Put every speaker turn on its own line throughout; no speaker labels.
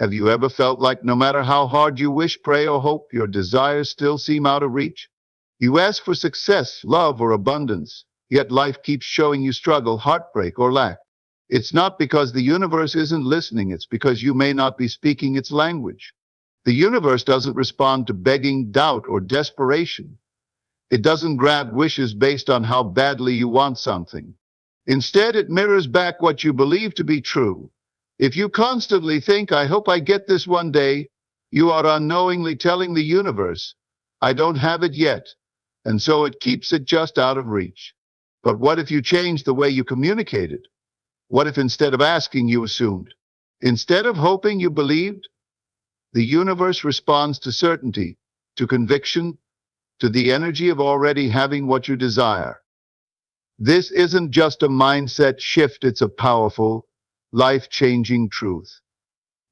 Have you ever felt like no matter how hard you wish, pray, or hope, your desires still seem out of reach? You ask for success, love, or abundance, yet life keeps showing you struggle, heartbreak, or lack. It's not because the universe isn't listening, it's because you may not be speaking its language. The universe doesn't respond to begging, doubt, or desperation. It doesn't grant wishes based on how badly you want something. Instead, it mirrors back what you believe to be true. If you constantly think, I hope I get this one day, you are unknowingly telling the universe, I don't have it yet, and so it keeps it just out of reach. But what if you change the way you communicated? What if instead of asking, you assumed? Instead of hoping, you believed? The universe responds to certainty, to conviction, to the energy of already having what you desire. This isn't just a mindset shift, it's a powerful, life-changing truth.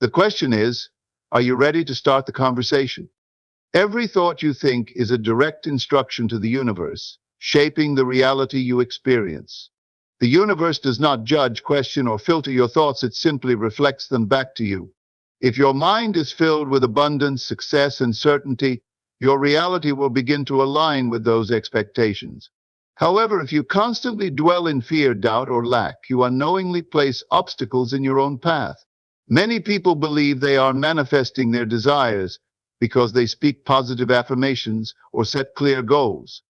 The question is, are you ready to start the conversation? Every thought you think is a direct instruction to the universe, shaping the reality you experience. The universe does not judge, question, or filter your thoughts, it simply reflects them back to you. If your mind is filled with abundance, success, and certainty, your reality will begin to align with those expectations. However, if you constantly dwell in fear, doubt, or lack, you unknowingly place obstacles in your own path. Many people believe they are manifesting their desires because they speak positive affirmations or set clear goals.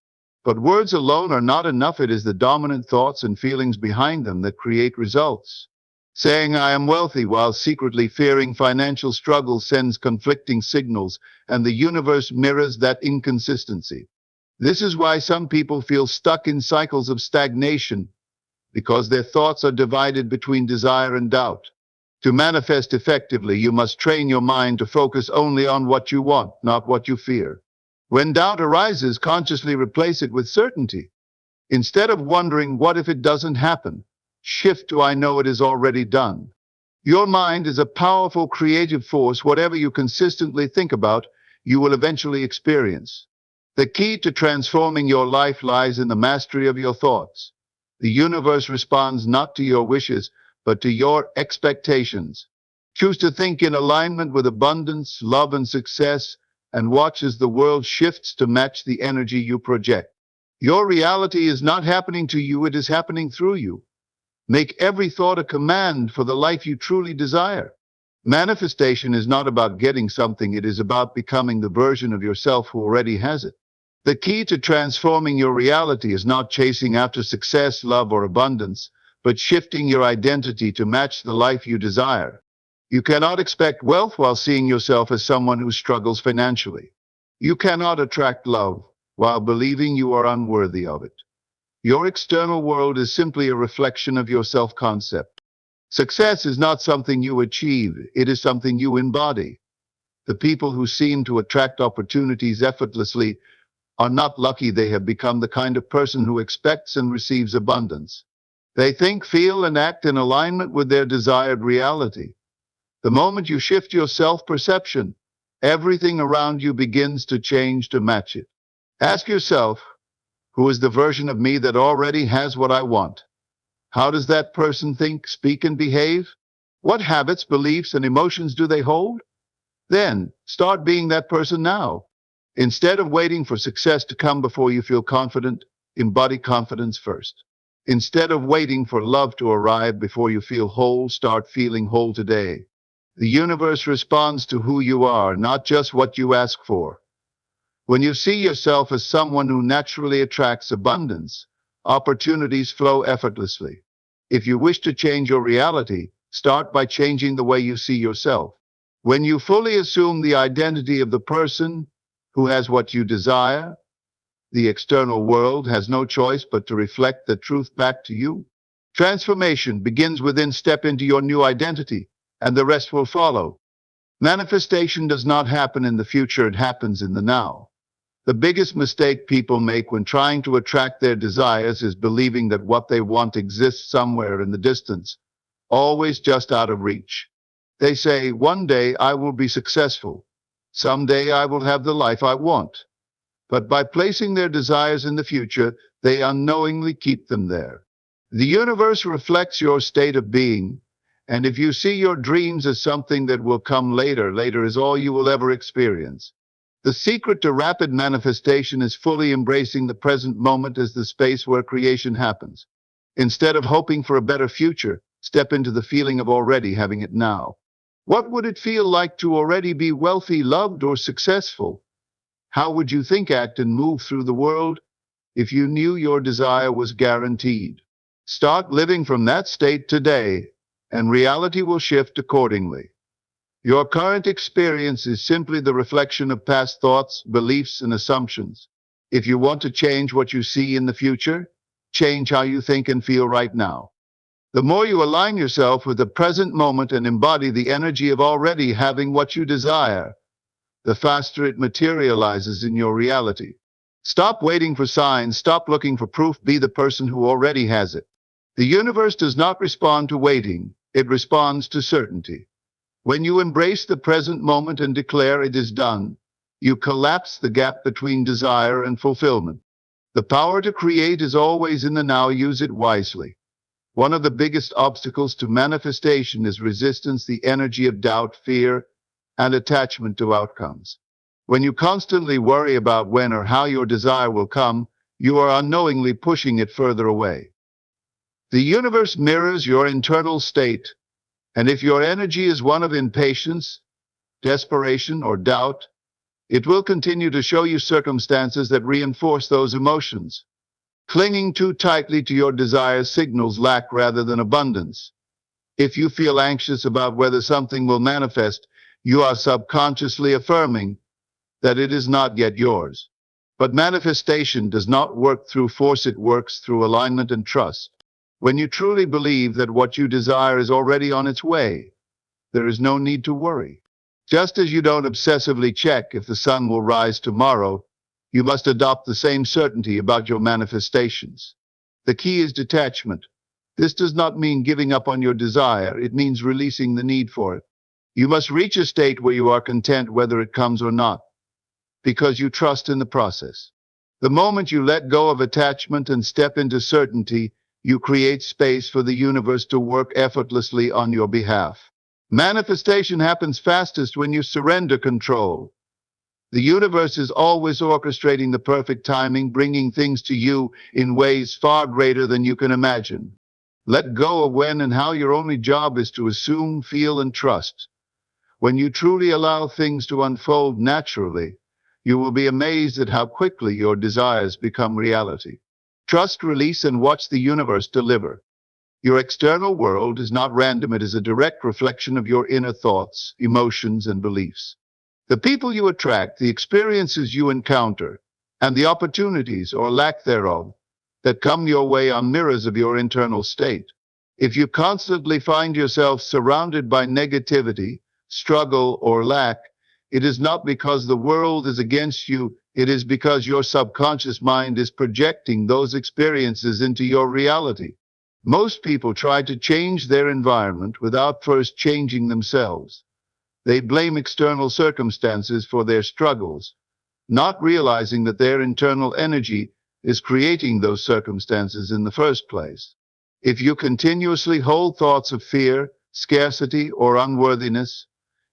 But words alone are not enough. It is the dominant thoughts and feelings behind them that create results. Saying I am wealthy while secretly fearing financial struggle sends conflicting signals, and the universe mirrors that inconsistency. This is why some people feel stuck in cycles of stagnation, because their thoughts are divided between desire and doubt. To manifest effectively, you must train your mind to focus only on what you want, not what you fear. When doubt arises, consciously replace it with certainty. Instead of wondering, what if it doesn't happen? Shift to, I know it is already done. Your mind is a powerful creative force. Whatever you consistently think about, you will eventually experience. The key to transforming your life lies in the mastery of your thoughts. The universe responds not to your wishes, but to your expectations. Choose to think in alignment with abundance, love, and success, and watch as the world shifts to match the energy you project. Your reality is not happening to you, it is happening through you. Make every thought a command for the life you truly desire. Manifestation is not about getting something, it is about becoming the version of yourself who already has it. The key to transforming your reality is not chasing after success, love, or abundance, but shifting your identity to match the life you desire. You cannot expect wealth while seeing yourself as someone who struggles financially. You cannot attract love while believing you are unworthy of it. Your external world is simply a reflection of your self-concept. Success is not something you achieve, it is something you embody. The people who seem to attract opportunities effortlessly are not lucky. They have become the kind of person who expects and receives abundance. They think, feel, and act in alignment with their desired reality. The moment you shift your self-perception, everything around you begins to change to match it. Ask yourself, who is the version of me that already has what I want? How does that person think, speak, and behave? What habits, beliefs, and emotions do they hold? Then, start being that person now. Instead of waiting for success to come before you feel confident, embody confidence first. Instead of waiting for love to arrive before you feel whole, start feeling whole today. The universe responds to who you are, not just what you ask for. When you see yourself as someone who naturally attracts abundance, opportunities flow effortlessly. If you wish to change your reality, start by changing the way you see yourself. When you fully assume the identity of the person who has what you desire, the external world has no choice but to reflect the truth back to you. Transformation begins within. Step into your new identity, and the rest will follow. Manifestation does not happen in the future, it happens in the now. The biggest mistake people make when trying to attract their desires is believing that what they want exists somewhere in the distance, always just out of reach. They say, one day I will be successful. Someday I will have the life I want. But by placing their desires in the future, they unknowingly keep them there. The universe reflects your state of being, And if you see your dreams as something that will come later, later is all you will ever experience. The secret to rapid manifestation is fully embracing the present moment as the space where creation happens. Instead of hoping for a better future, step into the feeling of already having it now. What would it feel like to already be wealthy, loved, or successful? How would you think, act, and move through the world if you knew your desire was guaranteed? Start living from that state today, and reality will shift accordingly. Your current experience is simply the reflection of past thoughts, beliefs, and assumptions. If you want to change what you see in the future, change how you think and feel right now. The more you align yourself with the present moment and embody the energy of already having what you desire, the faster it materializes in your reality. Stop waiting for signs, stop looking for proof, be the person who already has it. The universe does not respond to waiting, it responds to certainty. When you embrace the present moment and declare it is done, you collapse the gap between desire and fulfillment. The power to create is always in the now, use it wisely. One of the biggest obstacles to manifestation is resistance, the energy of doubt, fear, and attachment to outcomes. When you constantly worry about when or how your desire will come, you are unknowingly pushing it further away. The universe mirrors your internal state, and if your energy is one of impatience, desperation, or doubt, it will continue to show you circumstances that reinforce those emotions. Clinging too tightly to your desires signals lack rather than abundance. If you feel anxious about whether something will manifest, you are subconsciously affirming that it is not yet yours. But manifestation does not work through force, it works through alignment and trust. When you truly believe that what you desire is already on its way, there is no need to worry. Just as you don't obsessively check if the sun will rise tomorrow, you must adopt the same certainty about your manifestations. The key is detachment. This does not mean giving up on your desire, it means releasing the need for it. You must reach a state where you are content whether it comes or not, because you trust in the process. The moment you let go of attachment and step into certainty, you create space for the universe to work effortlessly on your behalf. Manifestation happens fastest when you surrender control. The universe is always orchestrating the perfect timing, bringing things to you in ways far greater than you can imagine. Let go of when and how. Your only job is to assume, feel, and trust. When you truly allow things to unfold naturally, you will be amazed at how quickly your desires become reality. Trust, release, and watch the universe deliver. Your external world is not random, it is a direct reflection of your inner thoughts, emotions, and beliefs. The people you attract, the experiences you encounter, and the opportunities, or lack thereof, that come your way are mirrors of your internal state. If you constantly find yourself surrounded by negativity, struggle, or lack, it is not because the world is against you, it is because your subconscious mind is projecting those experiences into your reality. Most people try to change their environment without first changing themselves. They blame external circumstances for their struggles, not realizing that their internal energy is creating those circumstances in the first place. If you continuously hold thoughts of fear, scarcity, or unworthiness,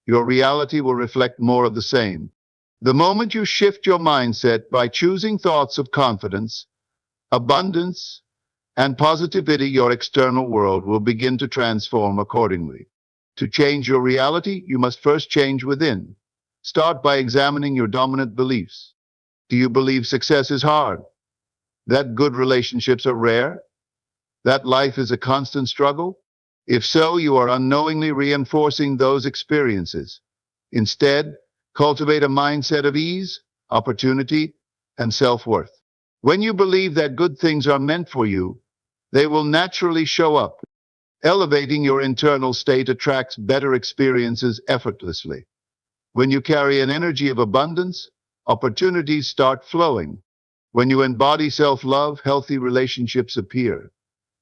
your reality will reflect more of the same. The moment you shift your mindset by choosing thoughts of confidence, abundance, and positivity, your external world will begin to transform accordingly. To change your reality, you must first change within. Start by examining your dominant beliefs. Do you believe success is hard? That good relationships are rare? That life is a constant struggle? If so, you are unknowingly reinforcing those experiences. Instead, cultivate a mindset of ease, opportunity, and self-worth. When you believe that good things are meant for you, they will naturally show up. Elevating your internal state attracts better experiences effortlessly. When you carry an energy of abundance, opportunities start flowing. When you embody self-love, healthy relationships appear.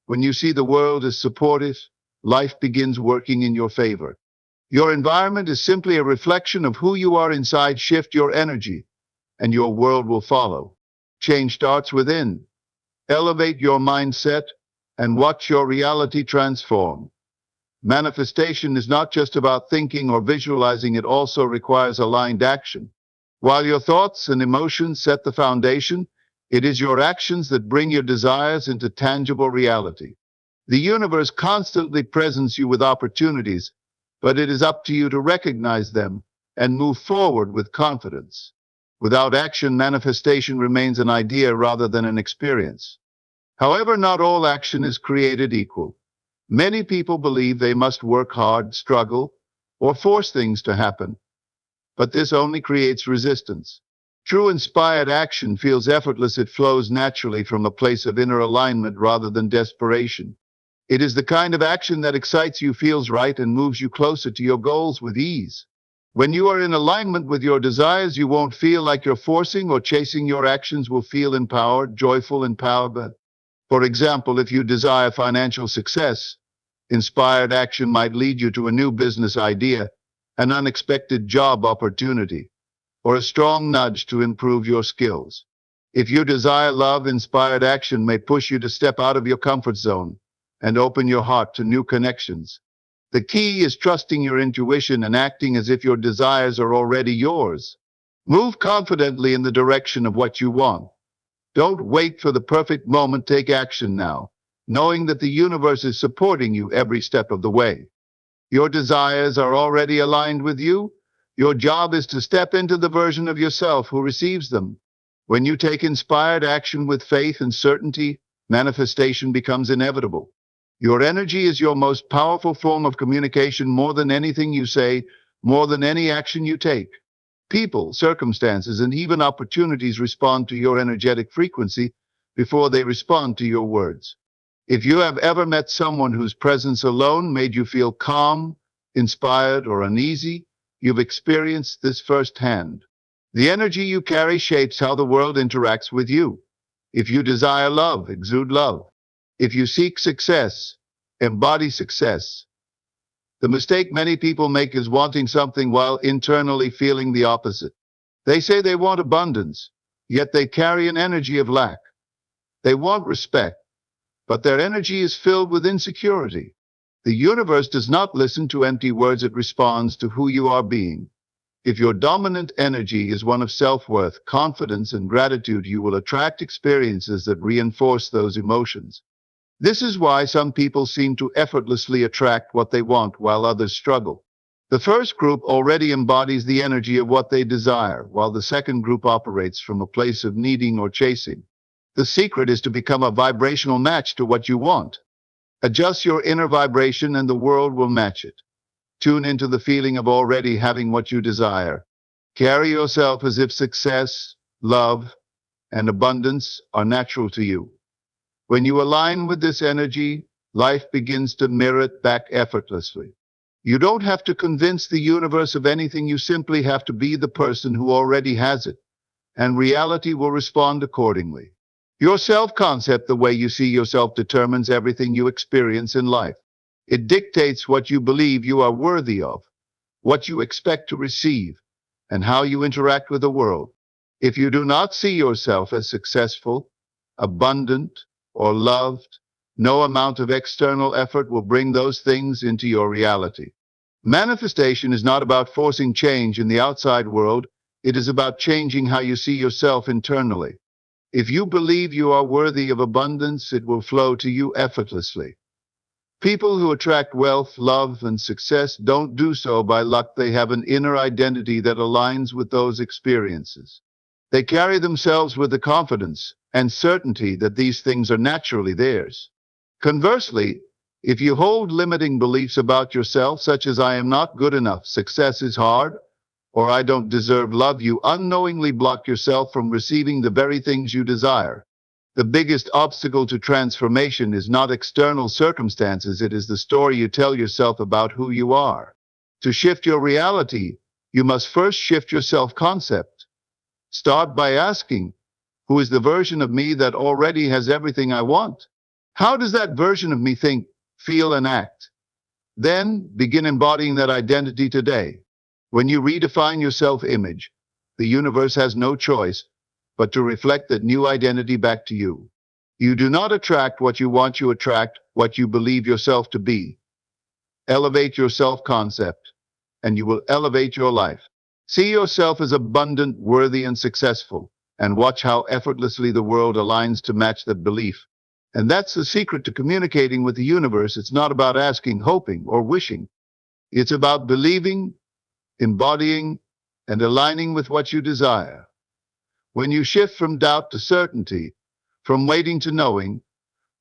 When you see the world as supportive, life begins working in your favor. Your environment is simply a reflection of who you are inside. Shift your energy, and your world will follow. Change starts within. Elevate your mindset, and watch your reality transform. Manifestation is not just about thinking or visualizing, it also requires aligned action. While your thoughts and emotions set the foundation, it is your actions that bring your desires into tangible reality. The universe constantly presents you with opportunities, but it is up to you to recognize them and move forward with confidence. Without action, manifestation remains an idea rather than an experience. However, not all action is created equal. Many people believe they must work hard, struggle, or force things to happen, but this only creates resistance. True inspired action feels effortless. It flows naturally from a place of inner alignment rather than desperation. It is the kind of action that excites you, feels right, and moves you closer to your goals with ease. When you are in alignment with your desires, you won't feel like you're forcing or chasing. Your actions will feel empowered, joyful, empowered. For example, if you desire financial success, inspired action might lead you to a new business idea, an unexpected job opportunity, or a strong nudge to improve your skills. If you desire love, inspired action may push you to step out of your comfort zone and open your heart to new connections. The key is trusting your intuition and acting as if your desires are already yours. Move confidently in the direction of what you want. Don't wait for the perfect moment. Take action now, knowing that the universe is supporting you every step of the way. Your desires are already aligned with you. Your job is to step into the version of yourself who receives them. When you take inspired action with faith and certainty, manifestation becomes inevitable. Your energy is your most powerful form of communication. More than anything you say, more than any action you take, people, circumstances, and even opportunities respond to your energetic frequency before they respond to your words. If you have ever met someone whose presence alone made you feel calm, inspired, or uneasy, you've experienced this firsthand. The energy you carry shapes how the world interacts with you. If you desire love, exude love. If you seek success, embody success. The mistake many people make is wanting something while internally feeling the opposite. They say they want abundance, yet they carry an energy of lack. They want respect, but their energy is filled with insecurity. The universe does not listen to empty words, it responds to who you are being. If your dominant energy is one of self-worth, confidence, and gratitude, you will attract experiences that reinforce those emotions. This is why some people seem to effortlessly attract what they want while others struggle. The first group already embodies the energy of what they desire, while the second group operates from a place of needing or chasing. The secret is to become a vibrational match to what you want. Adjust your inner vibration and the world will match it. Tune into the feeling of already having what you desire. Carry yourself as if success, love, and abundance are natural to you. When you align with this energy, life begins to mirror it back effortlessly. You don't have to convince the universe of anything, you simply have to be the person who already has it, and reality will respond accordingly. Your self-concept, the way you see yourself, determines everything you experience in life. It dictates what you believe you are worthy of, what you expect to receive, and how you interact with the world. If you do not see yourself as successful, abundant, or loved, no amount of external effort will bring those things into your reality. Manifestation is not about forcing change in the outside world. It is about changing how you see yourself internally. If you believe you are worthy of abundance, it will flow to you effortlessly. People who attract wealth, love, and success don't do so by luck. They have an inner identity that aligns with those experiences. They carry themselves with the confidence and certainty that these things are naturally theirs. Conversely, if you hold limiting beliefs about yourself, such as "I am not good enough," "success is hard," or "I don't deserve love," you unknowingly block yourself from receiving the very things you desire. The biggest obstacle to transformation is not external circumstances, it is the story you tell yourself about who you are. To shift your reality, you must first shift your self-concept. Start by asking, who is the version of me that already has everything I want? How does that version of me think, feel, and act? Then begin embodying that identity today. When you redefine your self-image, the universe has no choice but to reflect that new identity back to you. You do not attract what you want, you attract what you believe yourself to be. Elevate your self-concept, and you will elevate your life. See yourself as abundant, worthy, and successful, and watch how effortlessly the world aligns to match that belief. And that's the secret to communicating with the universe. It's not about asking, hoping, or wishing. It's about believing, embodying, and aligning with what you desire. When you shift from doubt to certainty, from waiting to knowing,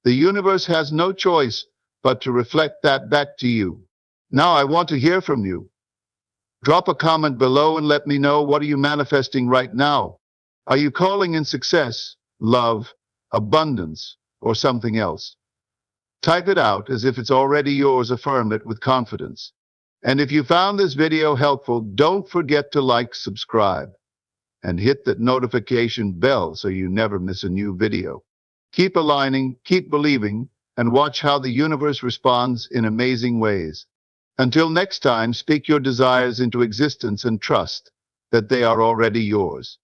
the universe has no choice but to reflect that back to you. Now I want to hear from you. Drop a comment below and let me know, what are you manifesting right now? Are you calling in success, love, abundance, or something else? Type it out as if it's already yours. Affirm it with confidence. And if you found this video helpful, don't forget to like, subscribe, and hit that notification bell so you never miss a new video. Keep aligning, keep believing, and watch how the universe responds in amazing ways. Until next time, speak your desires into existence and trust that they are already yours.